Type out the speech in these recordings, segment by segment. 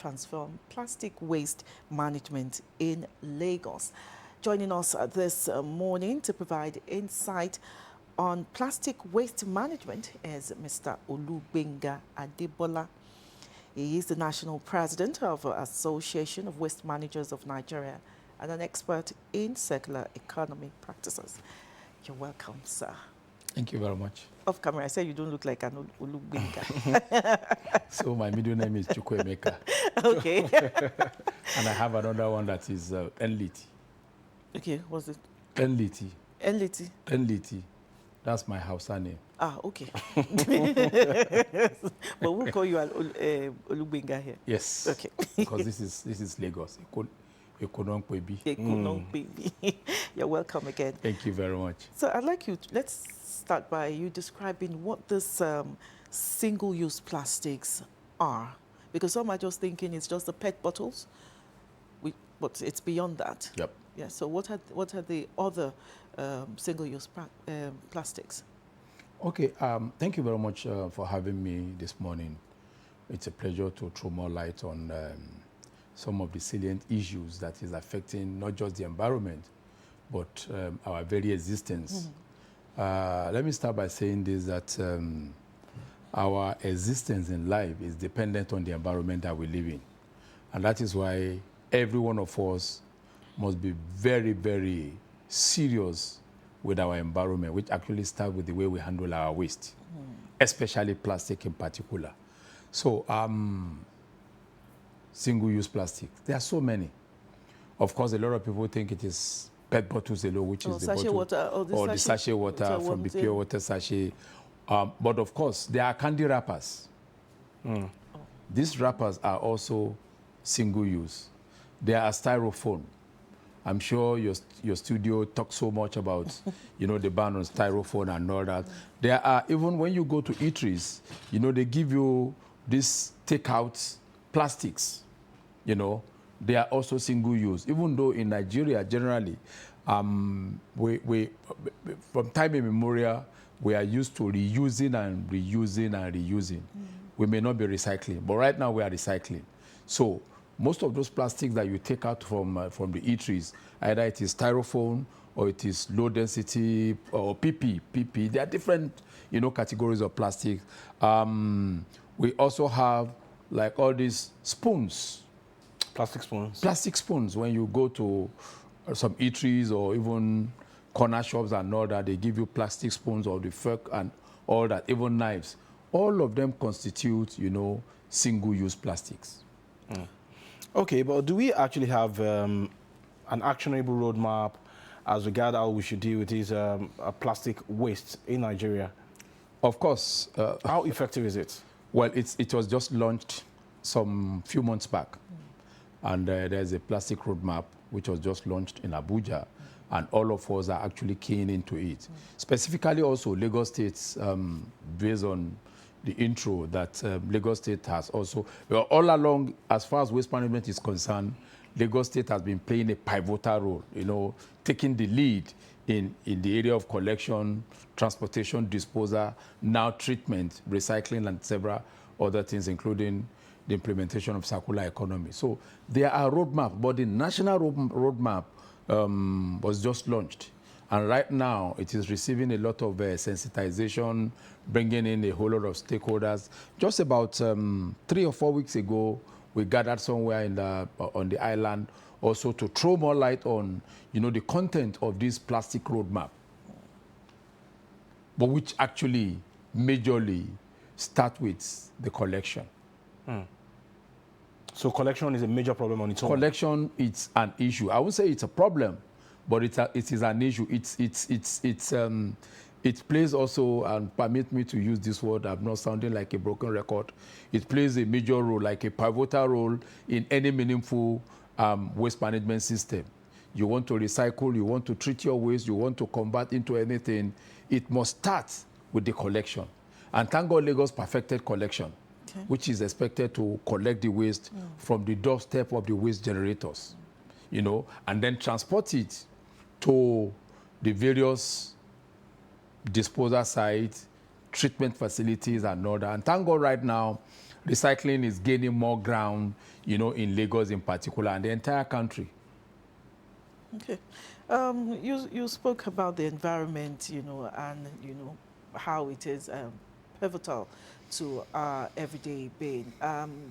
transform plastic waste management in Lagos. Joining us this morning to provide insight on plastic waste management is Mr. Olugbenga Adebola. He is the national president of Association of Waste Managers of Nigeria and an expert in circular economy practices. You're welcome, sir. Thank you very much. Off camera, I said you don't look like an Olugbenga. So my middle name is Chukwuemeka. Okay. And I have another one that is Enliti. Okay, what's it? Enliti. Enliti. Enliti. That's my Hausa name. Ah, okay. But we'll call you Olugbenga here. Yes. Okay. Because this is Lagos. Ekonongpebi. Ekonongpebi. You're welcome again. Thank you very much. So I'd like you to, let's start by you describing what this single-use plastics are. Because some are just thinking it's just the PET bottles, but it's beyond that. Yep. Yeah, so what are the other single-use plastics? Okay, thank you very much for having me this morning. It's a pleasure to throw more light on some of the salient issues that is affecting not just the environment, but our very existence. Let me start by saying this, that our existence in life is dependent on the environment that we live in. And that is why every one of us must be very, very serious with our environment, which actually starts with the way we handle our waste, especially plastic in particular. So, single-use plastic, there are so many. Of course, a lot of people think it is PET bottles alone, which is the bottle, water, or the sachet water from the pure water sachet. But of course, there are candy wrappers. These wrappers are also single-use. They are styrofoam. I'm sure your studio talks so much about, the ban on styrofoam and all that. There are, even when you go to eateries, they give you these takeout plastics, they are also single-use. Even though in Nigeria, generally, we from time immemorial, we are used to reusing and reusing and reusing. We may not be recycling, but right now we are recycling. So most of those plastics that you take out from the eateries, either it is styrofoam or it is low density or PP. There are different, categories of plastic. We also have like all these spoons. Plastic spoons. Plastic spoons. When you go to some eateries or even corner shops and all that, they give you plastic spoons or the fork and all that, even knives. All of them constitute, single-use plastics. Okay, but do we actually have an actionable roadmap as regards how we should deal with these plastic waste in Nigeria? Of course. How effective is it? Well, it was just launched some few months back. And there's a plastic roadmap which was just launched in Abuja. And all of us are actually keen into it. Specifically also Lagos State, based on the intro that Lagos State has also, all along, as far as waste management is concerned, Lagos State has been playing a pivotal role, taking the lead in the area of collection, transportation, disposal, now treatment, recycling, and several other things, including the implementation of circular economy. So there are roadmaps, but the national roadmap was just launched. And right now, it is receiving a lot of sensitization, bringing in a whole lot of stakeholders. Just about 3 or 4 weeks ago, we gathered somewhere on the island also to throw more light on, the content of this plastic roadmap, but which actually majorly start with the collection. So collection is a major problem on its own? Collection, it's an issue. I wouldn't say it's a problem, but it is an issue. It plays also, and permit me to use this word, I'm not sounding like a broken record, it plays a major role, like a pivotal role in any meaningful waste management system. You want to recycle, you want to treat your waste, you want to convert into anything, it must start with the collection. And thank God Lagos perfected collection, which is expected to collect the waste from the doorstep of the waste generators, and then transport it to the various disposal sites, treatment facilities, and all that. And thank God right now, recycling is gaining more ground, you know, in Lagos in particular and the entire country. Okay. You spoke about the environment, you know, and, you know, how it is pivotal to our everyday being.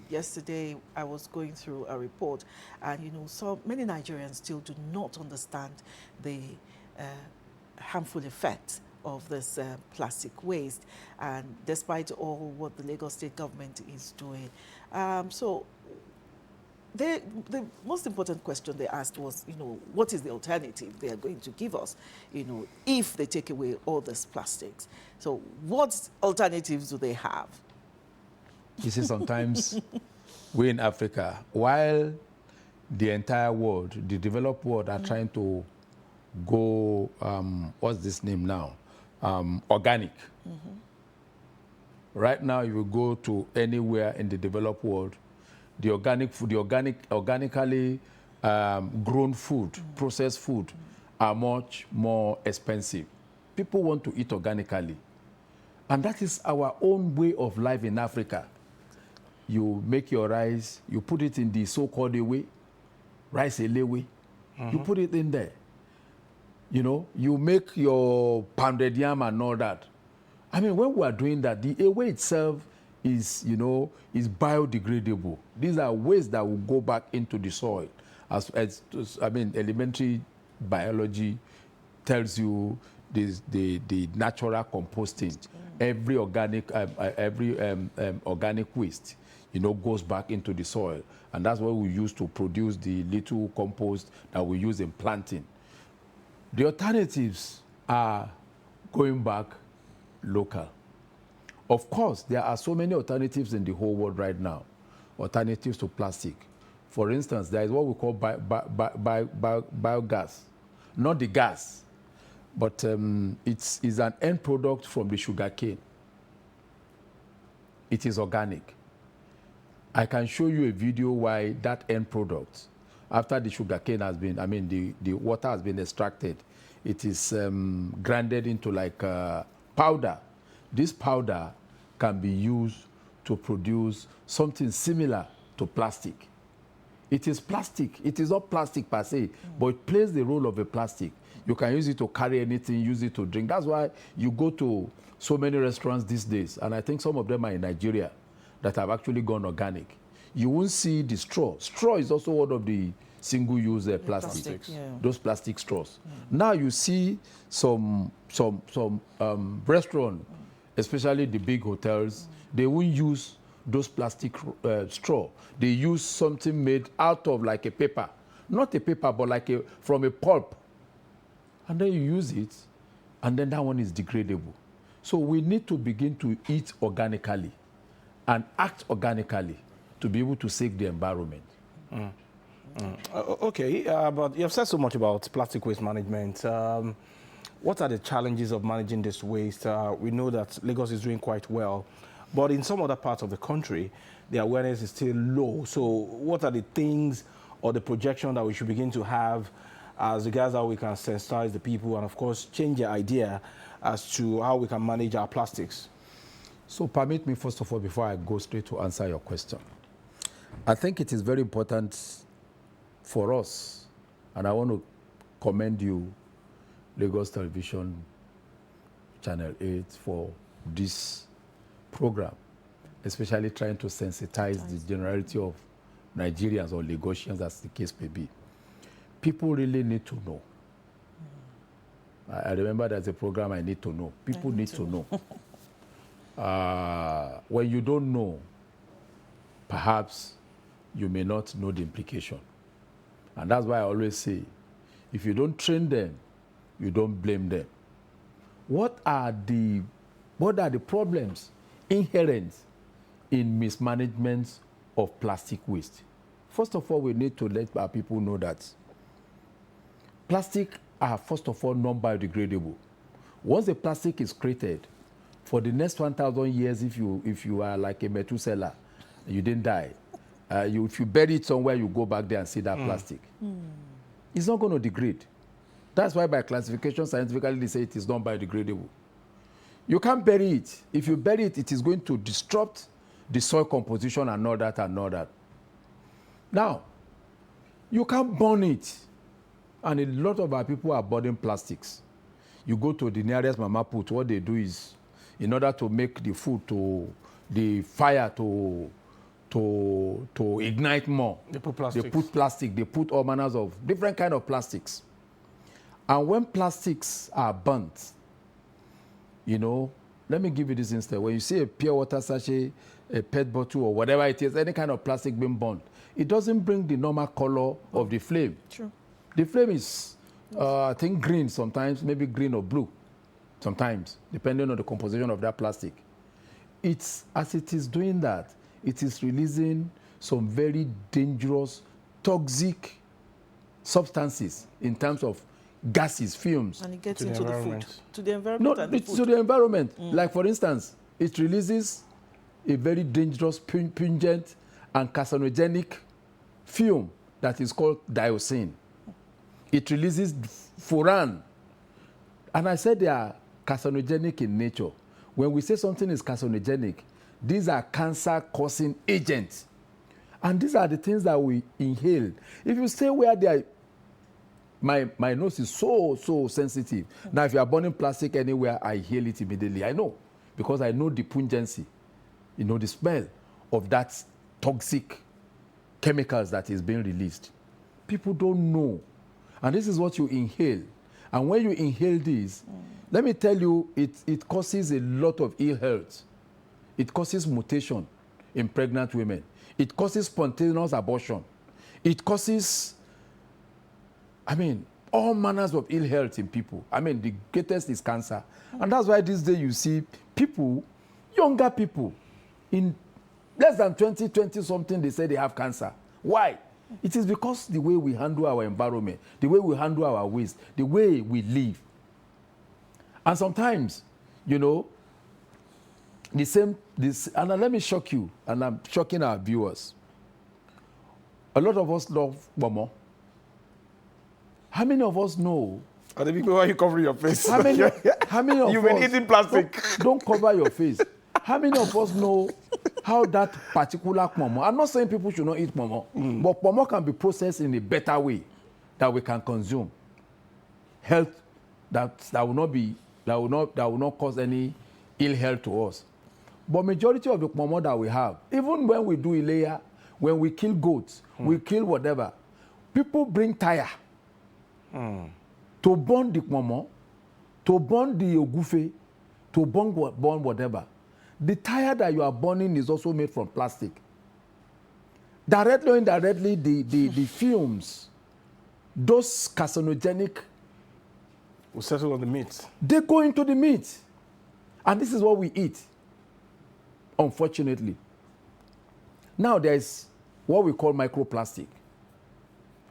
Yesterday, I was going through a report, and, you know, so many Nigerians still do not understand the harmful effects of this plastic waste, and despite all what the Lagos State government is doing. So the most important question they asked was, you know, what is the alternative they are going to give us, you know, if they take away all these plastics? So what alternatives do they have? You see, sometimes we in Africa, while the entire world, the developed world, are trying to go, what's this name now? Organic. Right now, if you go to anywhere in the developed world, the organic food, organically grown food, processed food, are much more expensive. People want to eat organically. And that is our own way of life in Africa. You make your rice, you put it in the so-called way, rice elewe. You put it in there. You know, you make your pounded yam and all that. I mean, when we are doing that, the ewe itself is, you know, is biodegradable. These are waste that will go back into the soil. I mean, elementary biology tells you this, the natural composting. Every organic, organic waste, you know, goes back into the soil. And that's what we use to produce the little compost that we use in planting. The alternatives are going back local. Of course, there are so many alternatives in the whole world right now, alternatives to plastic. For instance, there is what we call biogas, not the gas, but it's an end product from the sugar cane. It is organic. I can show you a video why that end product, after the sugar cane has been, I mean, the water has been extracted, it is grinded into like powder. This powder can be used to produce something similar to plastic. It is plastic. It is not plastic per se, but it plays the role of a plastic. You can use it to carry anything, use it to drink. That's why you go to so many restaurants these days, and I think some of them are in Nigeria, that have actually gone organic. You won't see the straw. Straw is also one of the single-use plastics, those plastic straws. Now you see some restaurants, especially the big hotels, they won't use those plastic straw. They use something made out of like a paper. Not a paper, but like from a pulp. And then you use it, and then that one is degradable. So we need to begin to eat organically and act organically to be able to save the environment. Okay, but you have said so much about plastic waste management. What are the challenges of managing this waste? We know that Lagos is doing quite well, but in some other parts of the country, the awareness is still low. So what are the things or the projection that we should begin to have as regards how we can sensitize the people and, of course, change the idea as to how we can manage our plastics? So permit me, first of all, before I go straight to answer your question. I think it is very important for us, and I want to commend you, Lagos Television, Channel 8, for this program, especially trying to sensitize the generality of Nigerians or Lagosians, as the case may be. People really need to know. I remember there's a program, I Need to Know. People need to know. When you don't know, perhaps you may not know the implication. And that's why I always say, if you don't train them, you don't blame them. What are the problems inherent in mismanagement of plastic waste? First of all, we need to let our people know that plastic are, first of all, non-biodegradable. Once the plastic is created, for the next 1,000 years, if you are like a Methuselah, you didn't die, if you bury it somewhere, you go back there and see that plastic. It's not going to degrade. That's why by classification, scientifically, they say it is non-biodegradable. You can't bury it. If you bury it, it is going to disrupt the soil composition and all that and all that. Now, you can't burn it. And a lot of our people are burning plastics. You go to the nearest mama put, what they do is, in order to make the food the fire to ignite more, They put plastic. they put plastic, they put all manners of different kind of plastics. And when plastics are burnt, you know, let me give you this instead. When you see a pure water sachet, a PET bottle or whatever it is, any kind of plastic being burnt, it doesn't bring the normal color of the flame. True. The flame is, I think, green sometimes, maybe green or blue sometimes, depending on the composition of that plastic. It's, as it is doing that, it is releasing some very dangerous, toxic substances in terms of gases, fumes. And it gets To the into the food. environment. To the environment No, and the it's food. to the environment. Like, for instance, it releases a very dangerous, pungent, and carcinogenic fume that is called dioxin. It releases furan. And I said they are carcinogenic in nature. When we say something is carcinogenic, these are cancer-causing agents. And these are the things that we inhale. If you stay where they are, my nose is so sensitive. Now, if you are burning plastic anywhere, I inhale it immediately. I know, because I know the pungency, you know, the smell of that toxic chemicals that is being released. People don't know. And this is what you inhale. And when you inhale this, let me tell you, it causes a lot of ill health. It causes mutation in pregnant women. It causes spontaneous abortion. It causes, I mean, all manners of ill health in people. I mean, the greatest is cancer. And that's why this day you see people, younger people, in less than 20 something, they say they have cancer. Why? It is because the way we handle our environment, the way we handle our waste, the way we live. And sometimes, you know, and let me shock you, and I'm shocking our viewers. A lot of us love Momo. How many of us know? Are the people why you covering your face? How many of You've us been eating plastic. don't cover your face? How many of us know how that particular Momo? I'm not saying people should not eat Momo, but Momo can be processed in a better way that we can consume. Health that will not cause any ill health to us. But majority of the Momo that we have, even when we do Ileya, when we kill goats, we kill whatever, people bring tire to burn the Momo, to burn the Ogufe, to burn whatever. The tire that you are burning is also made from plastic. Directly or indirectly, the fumes, those carcinogenic, We'll settle on the meat. they go into the meat. And this is what we eat, unfortunately. Now there's what we call microplastic.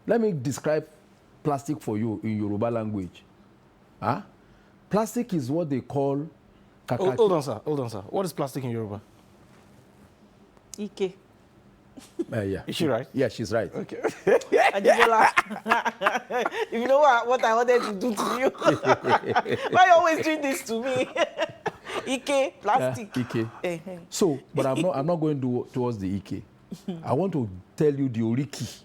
Let me describe plastic for you in Yoruba language. Huh? Plastic is what they call kakaki. Hold on, sir. Hold on, sir. What is plastic in Yoruba? Ike. Yeah. Is she right? Yeah, she's right. Okay. Ajibola. If you know what I wanted to do to you, why you always doing this to me? Ike, plastic. Ike. So, but I'm not going towards the Ike. I want to tell you the oriki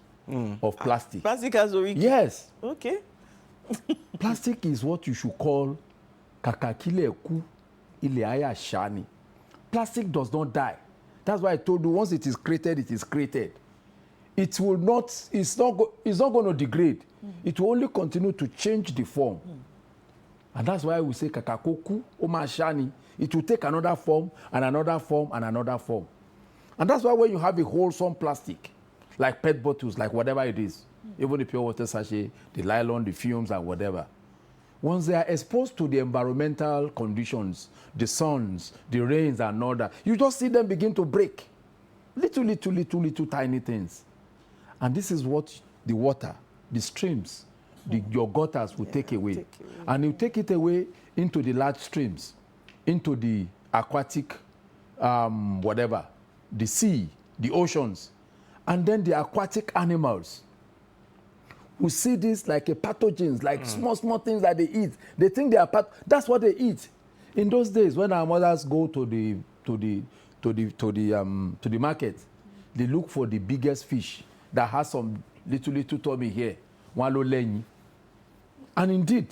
of plastic. Plastic has oriki. Yes. Okay. Plastic is what you should call kakakile eku ile aya shani. Plastic does not die. That's why I told you, once it is created, it is created. It will not, it's not going to degrade. It will only continue to change the form. And that's why we say kakakoku omashani. It will take another form and another form and another form. And that's why when you have a wholesome plastic, like PET bottles, like whatever it is, even the pure water sachet, the nylon, the fumes and whatever, once they are exposed to the environmental conditions, the suns, the rains and all that, you just see them begin to break. Little tiny things. And this is what the water, the streams, your gutters will take away. And you take it away into the large streams, into the aquatic, whatever, the sea, the oceans, and then the aquatic animals. We see this like a pathogens, like small things that they eat. They think they are that's what they eat. In those days, when our mothers go to the market, they look for the biggest fish that has some little tummy here. One lo lẹ́yìn. And indeed,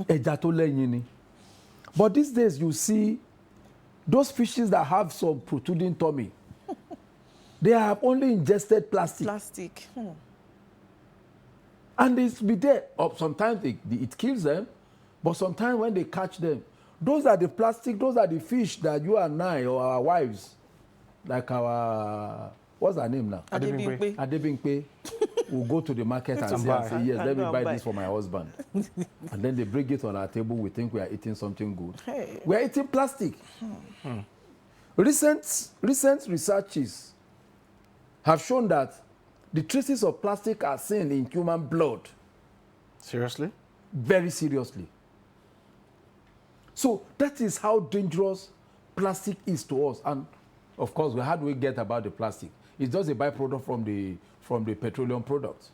ẹja tó lẹ́yìn ni. But these days you see those fishes that have some protruding tummy, they have only ingested plastic. Plastic. And it's be there. Sometimes it kills them, but sometimes when they catch them, those are the plastic, those are the fish that you and I or our wives, like our, what's her name now? Adebimpe. Adebimpe will go to the market and say, yes, let me buy this for my husband. And then they bring it on our table, we think we are eating something good. Hey. We are eating plastic. Recent researches have shown that the traces of plastic are seen in human blood. Seriously? Very seriously. So that is how dangerous plastic is to us. And of course, how do we get about the plastic? It's just a byproduct from the petroleum products.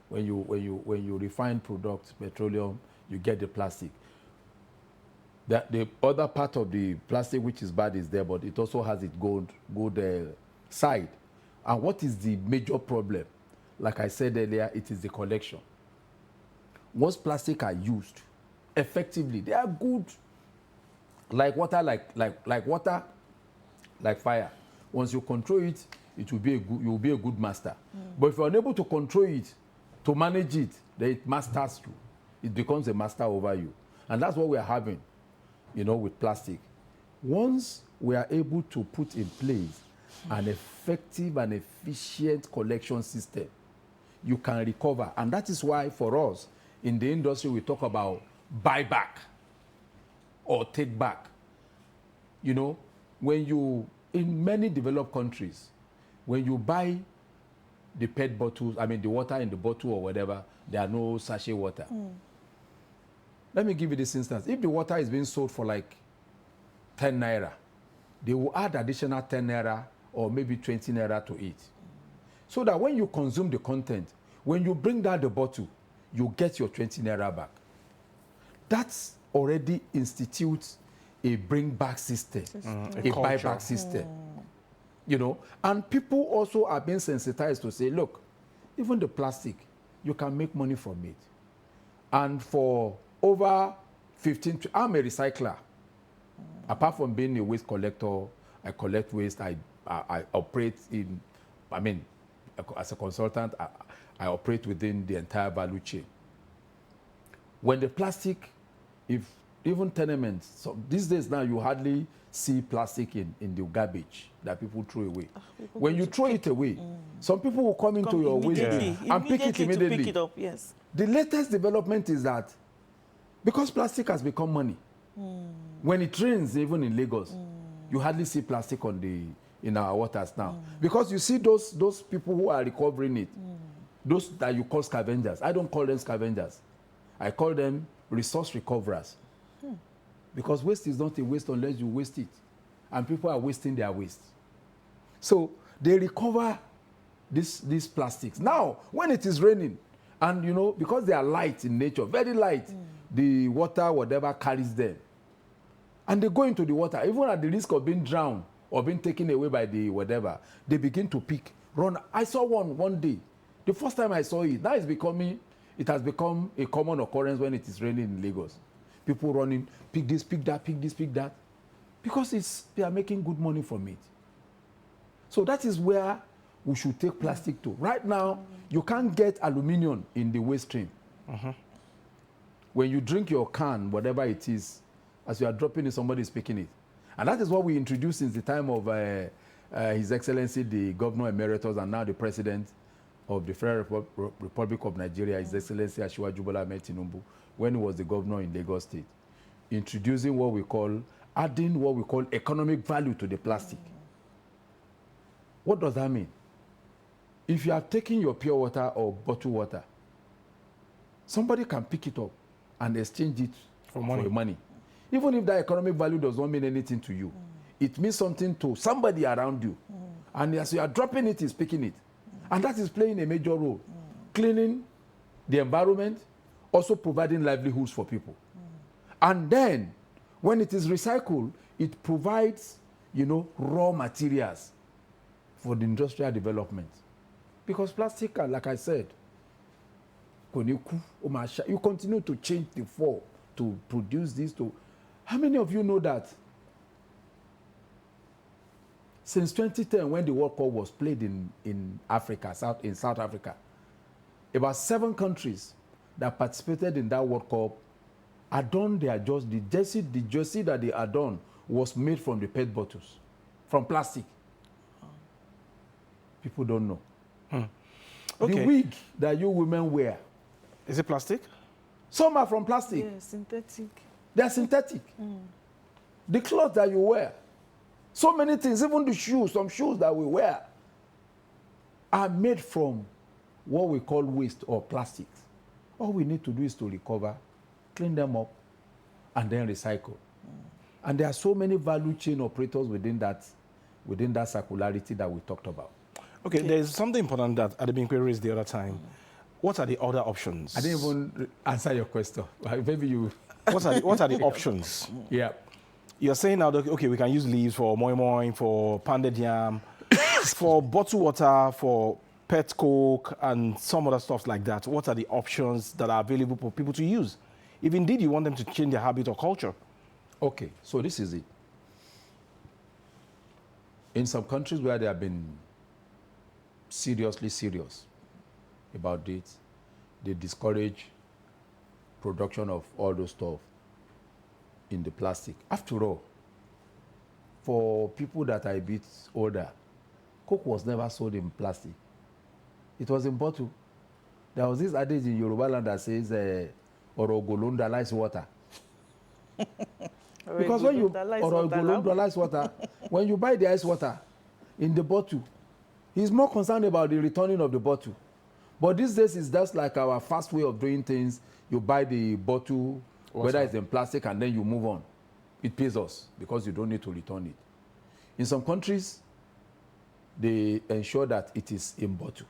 When you refine products, petroleum, you get the plastic. The other part of the plastic which is bad is there, but it also has its good side. And what is the major problem? Like I said earlier, it is the collection. Once plastic are used effectively, they are good. Like water, like water, like fire. Once you control it, you will be a good master. But if you're unable to control it, to manage it, then it masters you. It becomes a master over you. And that's what we are having, with plastic. Once we are able to put in place an effective and efficient collection system, you can recover. And that is why for us, in the industry, we talk about buyback or take back. In many developed countries, when you buy the PET bottles, the water in the bottle or whatever, there are no sachet water. Let me give you this instance. If the water is being sold for like 10 naira, they will add additional 10 naira or maybe 20 naira to it. So that when you consume the content, when you bring down the bottle, you get your 20 naira back. That's already institutes a bring back system, a buyback system. And people also are being sensitized to say, look, even the plastic, you can make money from it. And for over 15, I'm a recycler. Apart from being a waste collector, I collect waste, I operate as a consultant, I operate within the entire value chain. When the plastic, even tenements, so these days now you hardly see plastic in the garbage that people throw away. When you throw it away, some people will come into your waste bin and pick it immediately. To pick it up, yes. The latest development is that because plastic has become money, when it rains, even in Lagos, you hardly see plastic in our waters now. Because you see those people who are recovering it, those that you call scavengers. I don't call them scavengers. I call them resource recoverers. Because waste is not a waste unless you waste it. And people are wasting their waste. So they recover these plastics. Now, when it is raining, and because they are light in nature, very light, the water, whatever, carries them. And they go into the water, even at the risk of being drowned or being taken away by the whatever, they begin to pick, run. I saw one day. The first time I saw it, now it has become a common occurrence when it is raining in Lagos. People running, pick this, pick that, pick this, pick that. Because they are making good money from it. So that is where we should take plastic to. Right now, you can't get aluminium in the waste stream. When you drink your can, whatever it is, as you are dropping it, somebody is picking it. And that is what we introduced since the time of His Excellency, the Governor Emeritus, and now the President of the Federal Republic of Nigeria, His Excellency Asiwaju Bola Ahmed Tinubu, when he was the governor in Lagos State, introducing adding what we call economic value to the plastic. What does that mean? If you are taking your pure water or bottled water, somebody can pick it up and exchange it for money. Even if that economic value does not mean anything to you, it means something to somebody around you. And as you are dropping it, he's picking it. And that is playing a major role. Cleaning the environment, also providing livelihoods for people. And then, when it is recycled, it provides raw materials for the industrial development. Because plastic, like I said, you continue to change the form to produce this. How many of you know that since 2010, when the World Cup was played in Africa, in South Africa, about 7 countries that participated in that World Cup had done the jersey that they had done was made from the PET bottles, from plastic. People don't know. Okay. The wig that you women wear, is it plastic? some are from plastic. Yeah, synthetic. They're synthetic. The clothes that you wear, so many things, even the shoes, some shoes that we wear are made from what we call waste or plastics. All we need to do is to recover, clean them up, and then recycle. And there are so many value chain operators within that circularity that we talked about. Okay, there's something important that Adebimpe raised the other time. What are the other options? I didn't even answer your question. Maybe you... What are the options? Yeah. You're saying now that, okay, we can use leaves for moi moi, for pounded yam, for bottled water, for pet coke, and some other stuff like that. What are the options that are available for people to use? If indeed you want them to change their habit or culture. Okay, so this is it. In some countries where they have been seriously serious about it, they discourage production of all those stuff in the plastic. After all, for people that are a bit older, Coke was never sold in plastic. It was in bottle. There was this adage in Yoruba land that says, Orogolonda likes water. Because when you Orogolonda likes water, when you buy the ice water in the bottle, he's more concerned about the returning of the bottle. But these days, it's just like our fast way of doing things. You buy the bottle, whether it's in plastic, and then you move on. It pays us because you don't need to return it. In some countries, they ensure that it is in bottle.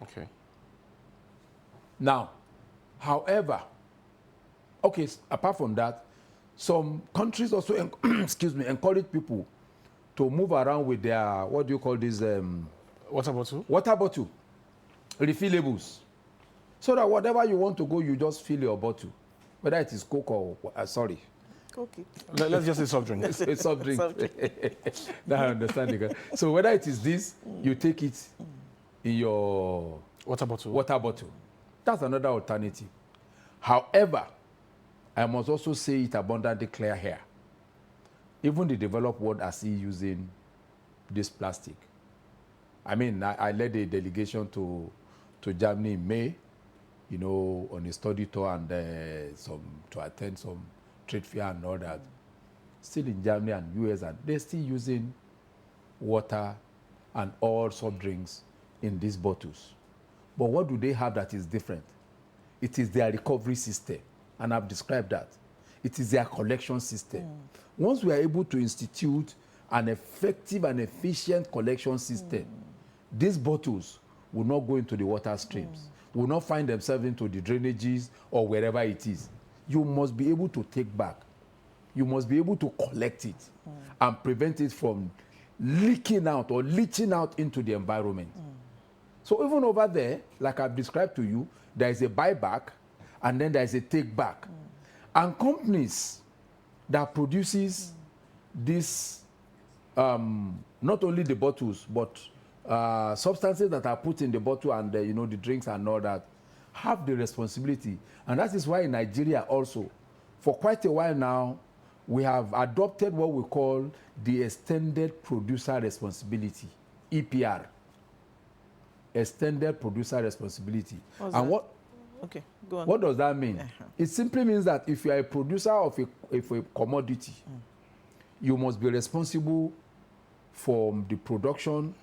Okay. Now, however, okay, apart from that, some countries also, encourage people to move around with their, what do you call this? Water bottle? Water bottle, refillables. So that whatever you want to go, you just fill your bottle. Whether it is Coke or, sorry. Coke. Let's just say soft drink. It's soft drink. Now I understand it. So whether it is this, you take it in your Water bottle. water bottle. That's another alternative. However, I must also say it abundantly clear here. Even the developed world are still using this plastic. I mean, I led a delegation to Germany in May, on a study tour and to attend some trade fair and all that. Still in Germany and US, and they're still using water and all soft drinks in these bottles. But what do they have that is different? It is their recovery system, and I've described that. It is their collection system. Once we are able to institute an effective and efficient collection system, these bottles will not go into the water streams, will not find themselves into the drainages or wherever it is. You must be able to take back. You must be able to collect it and prevent it from leaking out or leaching out into the environment. So even over there, like I've described to you, there is a buyback and then there is a take back. And companies that produces this, not only the bottles, but substances that are put in the bottle and the drinks and all that, have the responsibility. And that is why in Nigeria also, for quite a while now, we have adopted what we call the Extended Producer Responsibility, EPR. Extended Producer Responsibility. Okay, go on. What does that mean? It simply means that if you are a producer of a commodity, you must be responsible from the production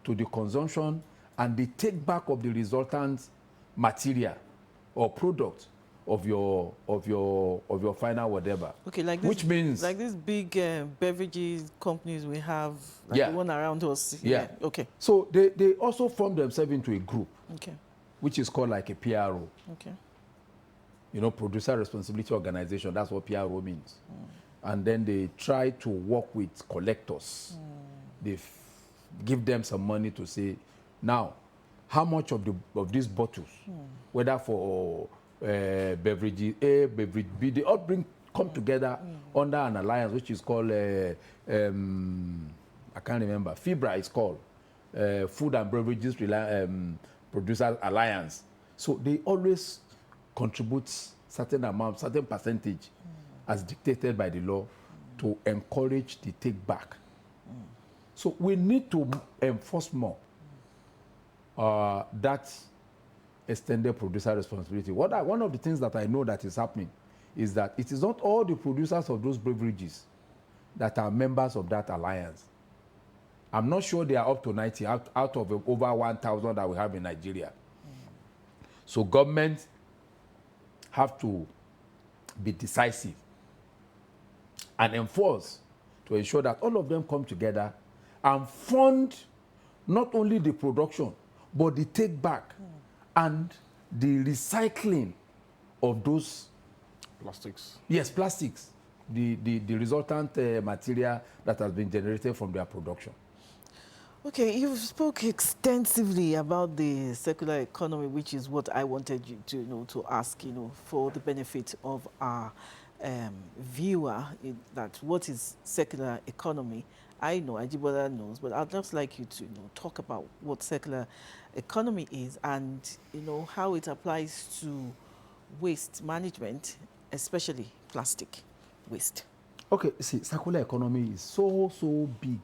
to the consumption and the take back of the resultant material or product of your final whatever. Okay, like this, which means like these big beverages companies we have, like the one around us. Yeah. Okay. So they also form themselves into a group. Okay. Which is called like a PRO. Okay. Producer Responsibility Organization. That's what PRO means. and then they try to work with collectors. They give them some money to say, now, how much of these bottles, whether for beverages A, beverage B, they all come together under an alliance which is called, I can't remember, FIBRA is called, Food and Beverages Producers Alliance. So they always contribute certain amount, certain percentage as dictated by the law to encourage the take back. So we need to enforce more that extended producer responsibility. One of the things that I know that is happening is that it is not all the producers of those beverages that are members of that alliance. I'm not sure they are up to 90 out of over 1,000 that we have in Nigeria. So government have to be decisive and enforce to ensure that all of them come together and fund not only the production, but the take back and the recycling of those plastics. Yes, plastics, the resultant material that has been generated from their production. Okay, you've spoke extensively about the circular economy, which is what I wanted you to to ask, for the benefit of our viewer, that what is circular economy. I know, Ajibola knows, but I'd just like you to talk about what circular economy is and how it applies to waste management, especially plastic waste. Okay, see, circular economy is so big,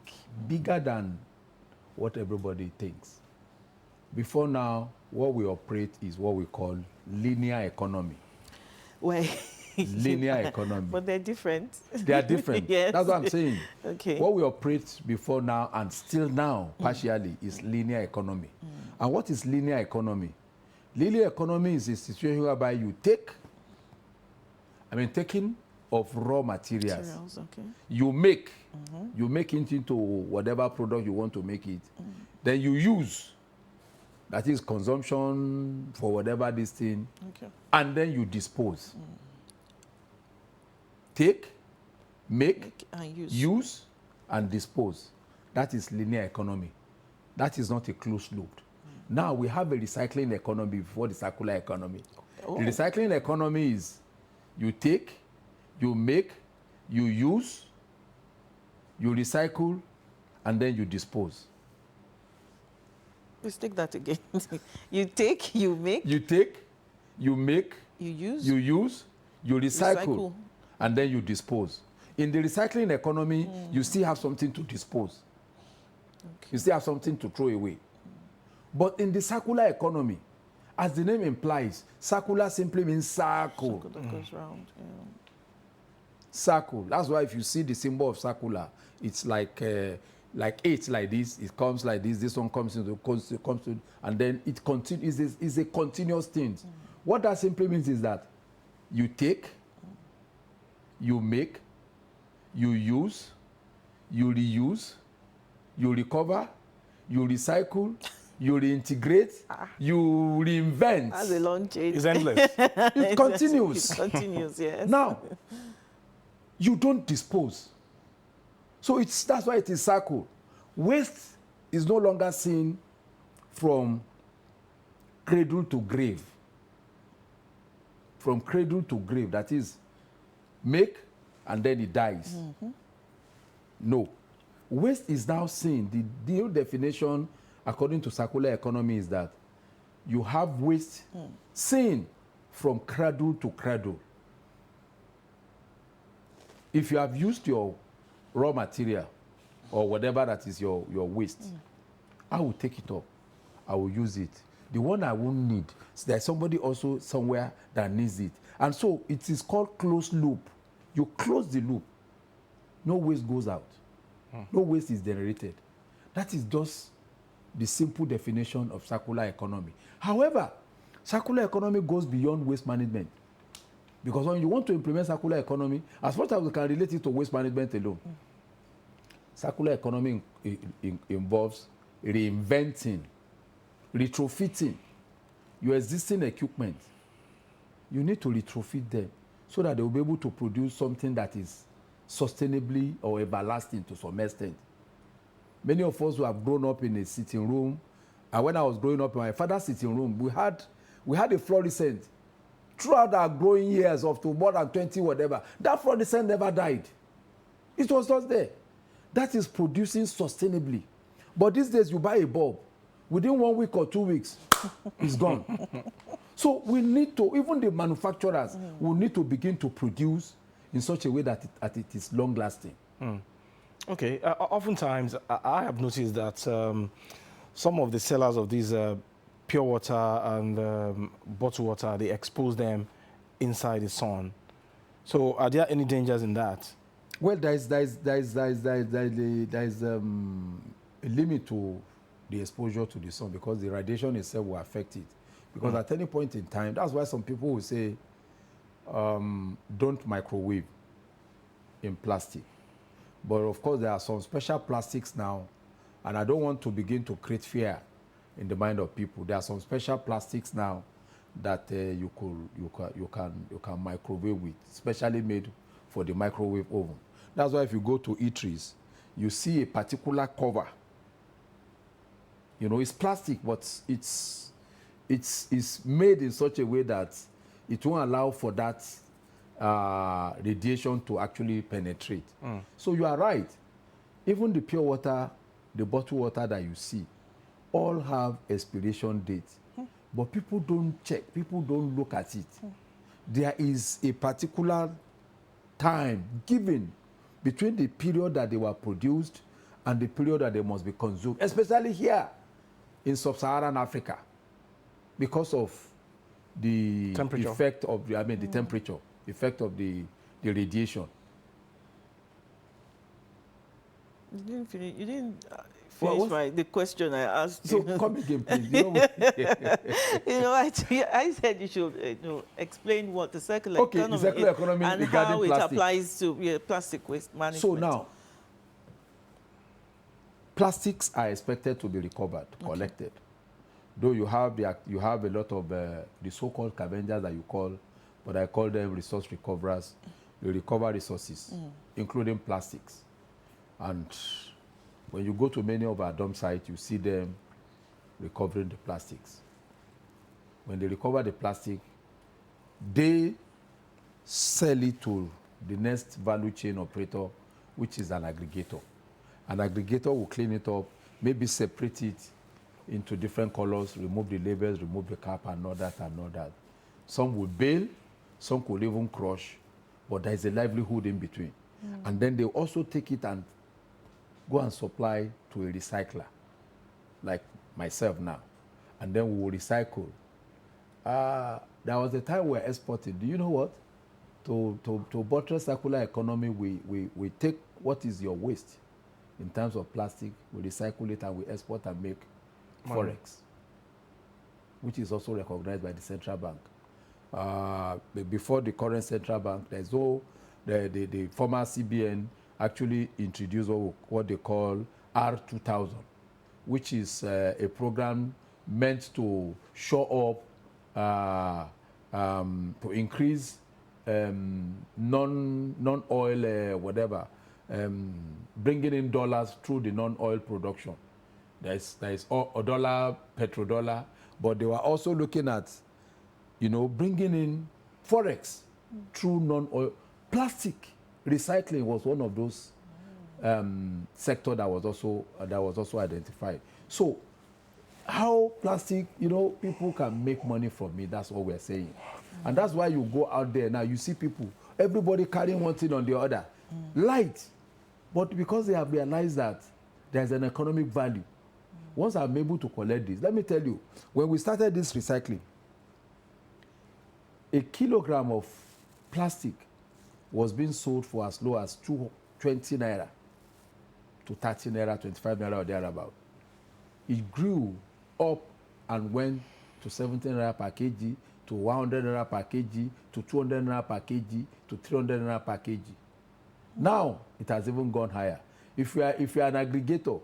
bigger than what everybody thinks. Before now, what we operate is what we call linear economy. Well, linear economy. But they're different. They are different. Yes. That's what I'm saying. Okay. What we operate before now and still now, partially, is linear economy. And what is linear economy? Linear economy is a situation whereby you taking of raw materials. Okay. You make it into whatever product you want to make it. Then you use, that is consumption for whatever this thing, and then you dispose. Take, make and use, and dispose. That is linear economy. That is not a closed loop. Now we have a recycling economy before the circular economy. The recycling economy is you take, you make, you use, you recycle, and then you dispose. Let's take that again. You take, you make. You take, you make, you use, you recycle, and then you dispose. In the recycling economy, you still have something to dispose. Okay. You still have something to throw away. But in the circular economy, as the name implies, circular simply means circle. Circle that goes round. Yeah. Circle. That's why if you see the symbol of circular, it's like 8 like this. It comes like this. This one comes to, and then it continues. Is a continuous thing. What that simply means is that you take, you make, you use, you reuse, you recover, you recycle, you reintegrate, you reinvent. That's a long chain. It's endless. It continues. It continues, yes. Now, you don't dispose. So that's why it is circle. Waste is no longer seen from cradle to grave. From cradle to grave, that is, make and then it dies. No. Waste is now seen. The new definition, according to circular economy, is that you have waste seen from cradle to cradle. If you have used your raw material or whatever that is your waste, I will take it up. I will use it. The one I won't need, there's somebody also somewhere that needs it. And so it is called closed loop. You close the loop. No waste goes out. No waste is generated. That is just the simple definition of circular economy. However, circular economy goes beyond waste management. Because when you want to implement circular economy, as much as we can relate it to waste management alone, circular economy involves reinventing, retrofitting your existing equipment. You need to retrofit them so that they will be able to produce something that is sustainably or everlasting to some extent. Many of us who have grown up in a sitting room, and when I was growing up in my father's sitting room, we had a fluorescent. Throughout our growing years up to more than 20 whatever, that fluorescent never died. It was just there. That is producing sustainably. But these days you buy a bulb, within 1 week or 2 weeks, it's gone. So we need to, even the manufacturers will need to begin to produce in such a way that it is long lasting. Okay, oftentimes I have noticed that some of the sellers of these pure water and bottled water, they expose them inside the sun. So are there any dangers in that? Well, there is a limit to the exposure to the sun because the radiation itself will affect it. Because at any point in time, that's why some people will say, don't microwave in plastic. But of course, there are some special plastics now, and I don't want to begin to create fear in the mind of people. There are some special plastics now that you can microwave with, specially made for the microwave oven. That's why if you go to eateries, you see a particular cover. You know, it's plastic, but it's made in such a way that it won't allow for that radiation to actually penetrate. So you are right. Even the pure water, the bottled water that you see, all have expiration dates. But people don't check, people don't look at it. There is a particular time given between the period that they were produced and the period that they must be consumed, especially here in sub-Saharan Africa, because of the temperature effect of the, the temperature, effect of the radiation. You didn't finish. You didn't finish the question I asked you. So come again, please. I said you should explain what the circular economy the circular economy and regarding how plastic. It applies to plastic waste management. So now, plastics are expected to be recovered, collected. Though you have a lot of the so-called scavengers that you call, but I call them resource recoverers. They recover resources, including plastics. And when you go to many of our dump sites, you see them recovering the plastics. When they recover the plastic, they sell it to the next value chain operator, which is an aggregator. An aggregator will clean it up, maybe separate it into different colors, remove the labels, remove the cap, and all that, and all that. Some will bale, some could even crush, but there is a livelihood in between. And then they also take it and go and supply to a recycler, like myself now. And then we will recycle. There was a time we were exporting. Do you know what? To buttress circular economy, we take what is your waste in terms of plastic, we recycle it and we export and make Forex, which is also recognized by the central bank. Before the current central bank, there's the former CBN actually introduced what they call R2000, which is a program meant to show up, to increase non-oil, bringing in dollars through the non-oil production. There is a dollar, petrodollar, but they were also looking at, bringing in Forex through non-oil. Plastic recycling was one of those sector that was also identified. So how plastic, people can make money from it, that's what we're saying. And that's why you go out there now, you see people, everybody carrying one thing on the other. Light. But because they have realized that there's an economic value, once I'm able to collect this, let me tell you, when we started this recycling, a kilogram of plastic was being sold for as low as 20 naira to 30 naira, 25 naira or thereabout. It grew up and went to 17 naira per kg, to 100 naira per kg, to 200 naira per kg, to 300 naira per kg. Now it has even gone higher. If you are an aggregator,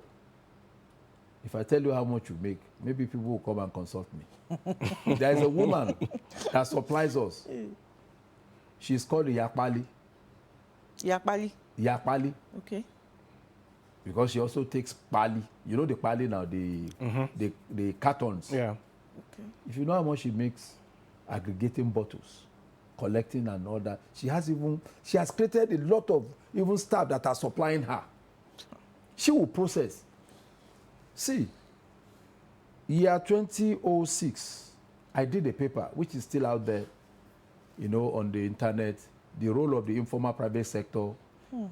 if I tell you how much you make, maybe people will come and consult me. There is a woman that supplies us. She's called Iyapali. Yakbali. Yakpali, Okay. because she also takes pali. You know the pali now, the cartons. Yeah. Okay. If you know how much she makes aggregating bottles, collecting and all that, she has created a lot of even staff that are supplying her. She will process. See, year 2006, I did a paper which is still out there, you know, on the internet, the role of the informal private sector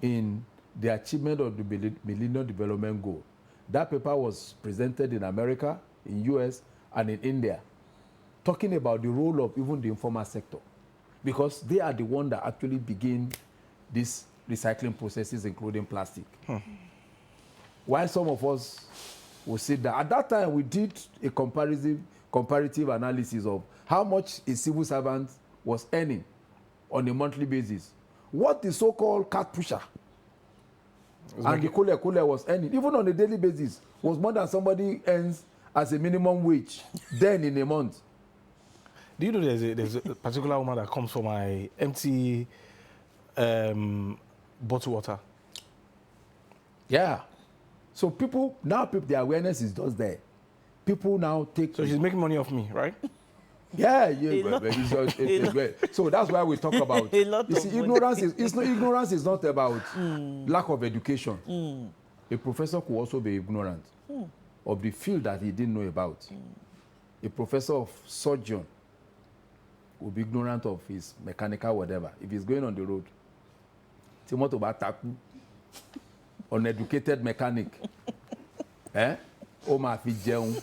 in the achievement of the Millennium Development Goal. That paper was presented in America, in US, and in India, talking about the role of even the informal sector, because they are the one that actually begin these recycling processes, including plastic. While some of us will sit down, at that time we did a comparative analysis of how much a civil servant was earning on a monthly basis, what the so-called cart pusher and the kule was earning, even on a daily basis, was more than somebody earns as a minimum wage then in a month. Do you know there's a particular woman that comes for my empty bottle water? Yeah. So people, the awareness is just there. People now take... So she's making money off me, right? Yeah. A lot. So that's why we talk about... A lot you see, of money. ignorance is not about lack of education. A professor could also be ignorant of the field that he didn't know about. A professor of surgeon will be ignorant of his mechanical whatever. If he's going on the road, Timoto Bataku, uneducated mechanic, Oma Fijeun.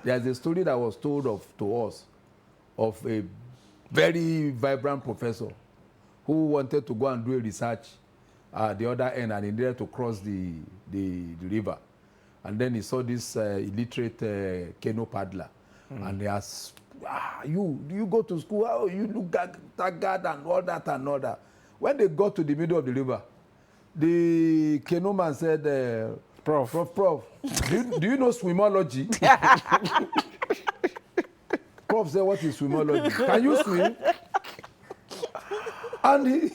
There's a story that was told to us of a very vibrant professor who wanted to go and do a research at the other end, and he needed to cross the river. And then he saw this illiterate canoe paddler. And he asked, you go to school, oh, you look tagged and all that and all that. When they got to the middle of the river, the canoe man said, Prof, do you know swimology? Prof said, what is swimology? Can you swim? And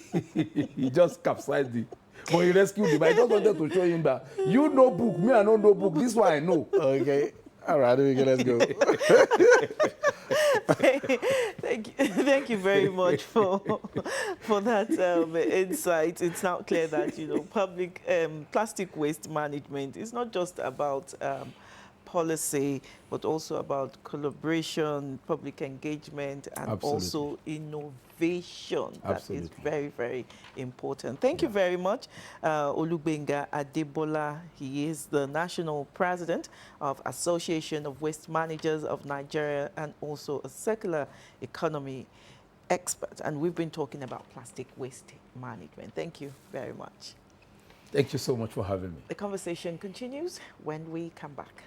he just capsized it. But he rescued him. I just wanted to show him that you know book, me I don't know book. This one I know. Okay. All right, let's go. Thank you very much for that insight. It's now clear that, you know, public plastic waste management is not just about policy, but also about collaboration, public engagement, and Absolutely. also innovation. That is Absolutely. very, very important. Thank you very much, Olugbenga Adebola. He is the National President of Association of Waste Managers of Nigeria and also a circular economy expert. And we've been talking about plastic waste management. Thank you very much. Thank you so much for having me. The conversation continues when we come back.